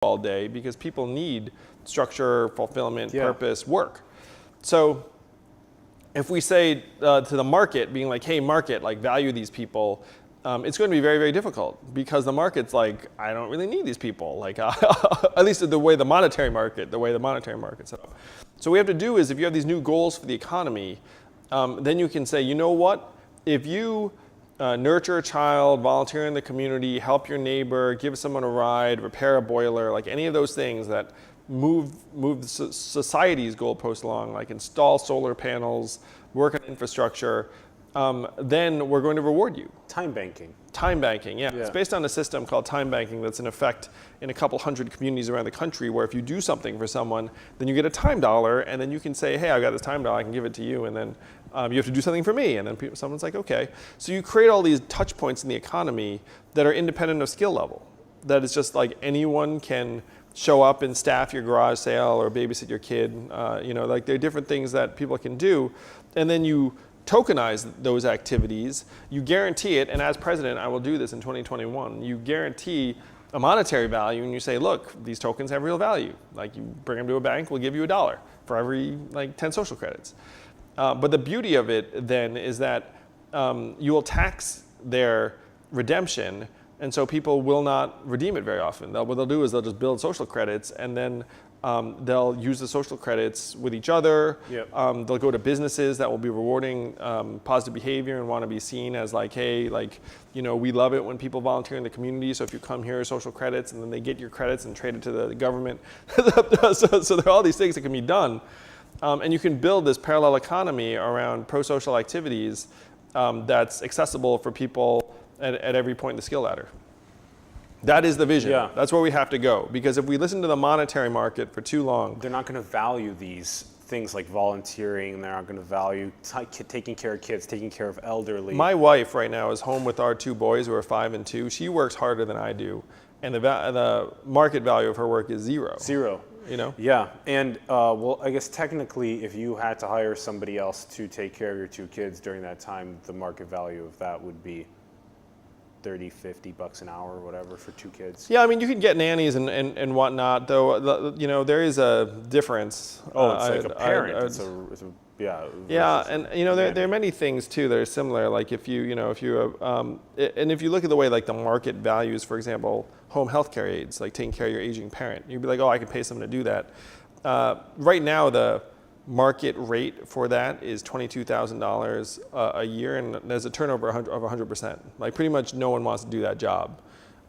all day because people need structure, fulfillment, purpose, work. So if we say to the market, being like, hey, market, like value these people, it's going to be very, very difficult because the market's like, I don't really need these people, like at least the way the monetary market's set up. So what we have to do is if you have these new goals for the economy, then you can say, you know what, if you nurture a child, volunteer in the community, help your neighbor, give someone a ride, repair a boiler, like any of those things that move society's goalposts along, like install solar panels, work on infrastructure, then we're going to reward you. Time banking. Time banking, yeah. It's based on a system called time banking that's in effect in a couple hundred communities around the country where if you do something for someone, then you get a time dollar, and then you can say, hey, I got this time dollar, I can give it to you, and then you have to do something for me, and then someone's like, okay. So you create all these touch points in the economy that are independent of skill level. That is just like anyone can show up and staff your garage sale or babysit your kid. Like there are different things that people can do, and then you tokenize those activities, you guarantee it, and as president, I will do this in 2021, you guarantee a monetary value and you say, look, these tokens have real value. Like you bring them to a bank, we'll give you $1 for every 10 social credits. But the beauty of it then is that you will tax their redemption, and so people will not redeem it very often. What they'll do is they'll just build social credits, and then they'll use the social credits with each other. They'll go to businesses that will be rewarding positive behavior and want to be seen as like, hey, we love it when people volunteer in the community. So if you come here, social credits, and then they get your credits and trade it to the government. So there are all these things that can be done. And you can build this parallel economy around pro-social activities that's accessible for people at every point in the skill ladder. That is the vision. That's where we have to go. Because if we listen to the monetary market for too long, they're not going to value these things like volunteering. They're not going to value taking care of kids, taking care of elderly. My wife right now is home with our 2 boys who are 5 and 2. She works harder than I do. And the market value of her work is zero. Zero. Yeah. And well, I guess technically, if you had to hire somebody else to take care of your 2 kids during that time, the market value of that would be $30-50 an hour or whatever for 2 kids. Yeah, I mean, you can get nannies and whatnot, though. There is a difference. Oh, it's like a parent. Yeah, and there are many things too that are similar. Like if you look at the way like the market values, for example, home health care aides, like taking care of your aging parent, you'd be like, oh, I could pay someone to do that. Right now, the market rate for that is $22,000 a year, and there's a turnover of 100%. Like pretty much no one wants to do that job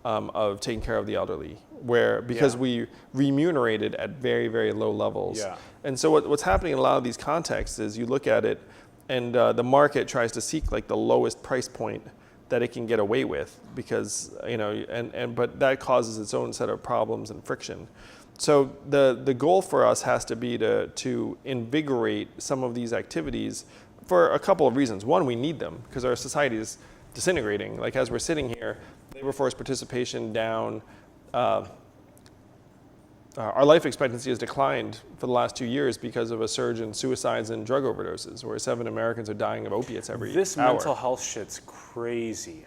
of taking care of the elderly, because we remunerated at very, very low levels. And so what's happening in a lot of these contexts is you look at it, and the market tries to seek like the lowest price point that it can get away with, because but that causes its own set of problems and friction. So the goal for us has to be to invigorate some of these activities for a couple of reasons. One, we need them because our society is disintegrating. Like as we're sitting here, labor force participation down. Our life expectancy has declined for the last 2 years because of a surge in suicides and drug overdoses, where 7 Americans are dying of opiates every hour. This mental health shit's crazy.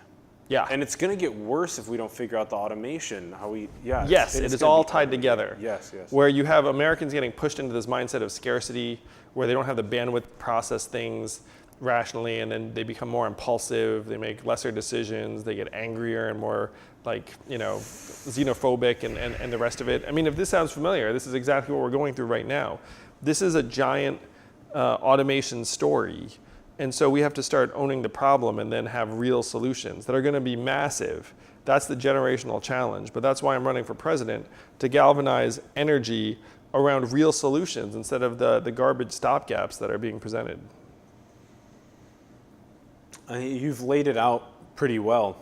Yeah. And it's going to get worse if we don't figure out the automation. Yes, it is all tied together. Yes. Where you have Americans getting pushed into this mindset of scarcity, where they don't have the bandwidth to process things rationally, and then they become more impulsive, they make lesser decisions, they get angrier and more xenophobic and the rest of it. I mean, if this sounds familiar, this is exactly what we're going through right now. This is a giant automation story. And so we have to start owning the problem and then have real solutions that are going to be massive. That's the generational challenge. But that's why I'm running for president, to galvanize energy around real solutions instead of the garbage stopgaps that are being presented. You've laid it out pretty well.